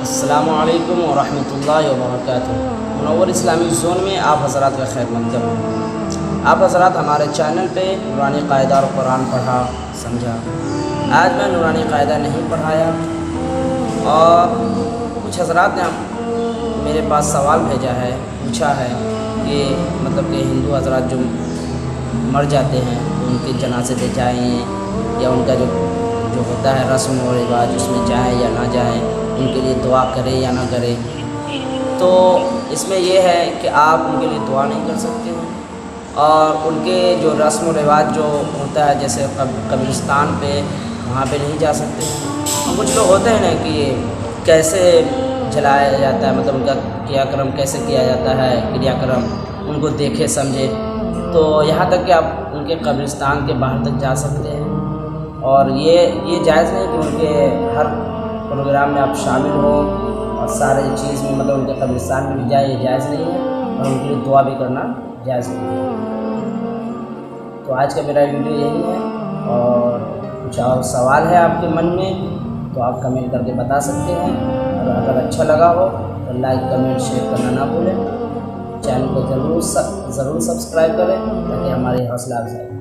السلام علیکم ورحمۃ اللہ وبرکاتہ۔ منور اسلامی زون میں آپ حضرات کا خیر مقدم ہے۔ آپ حضرات ہمارے چینل پہ نورانی قاعدہ اور قرآن پڑھا سمجھا۔ آج میں نورانی قاعدہ نہیں پڑھایا، اور کچھ حضرات نے میرے پاس سوال بھیجا ہے، پوچھا ہے کہ مطلب کہ ہندو حضرات جو مر جاتے ہیں ان کے جنازے پہ جائیں، یا ان کا جو ہوتا ہے رسم و رواج اس میں جائیں یا نہ جائیں، ان کے لیے دعا کرے یا نہ کرے۔ تو اس میں یہ ہے کہ آپ ان کے لیے دعا نہیں کر سکتے ہیں، اور ان کے جو رسم و رواج جو ہوتا ہے جیسے قبرستان پہ وہاں پہ نہیں جا سکتے ہیں۔ کچھ لوگ ہوتے ہیں نا کہ کیسے جلایا جاتا ہے، مطلب ان کا کریا کرم کیسے کیا جاتا ہے، کریا کرم ان کو دیکھے سمجھے، تو یہاں تک کہ آپ ان کے قبرستان کے باہر تک جا سکتے ہیں، اور یہ جائز نہیں کہ ان کے ہر پروگرام میں آپ شامل ہوں اور سارے چیز میں مطلب ان کے قبرستان میں بھی جائے، یہ جائز نہیں ہے، اور ان کے لیے دعا بھی کرنا جائز نہیں ہے۔ تو آج کا میرا ویڈیو یہی ہے، اور کچھ اور سوال ہے آپ کے من میں تو آپ کمنٹ کر کے بتا سکتے ہیں، اور اگر اچھا لگا ہو تو لائک کمنٹ شیئر کرنا نہ بھولیں۔ چینل کو ضرور سبسکرائب کریں تاکہ ہماری حوصلہ افزائی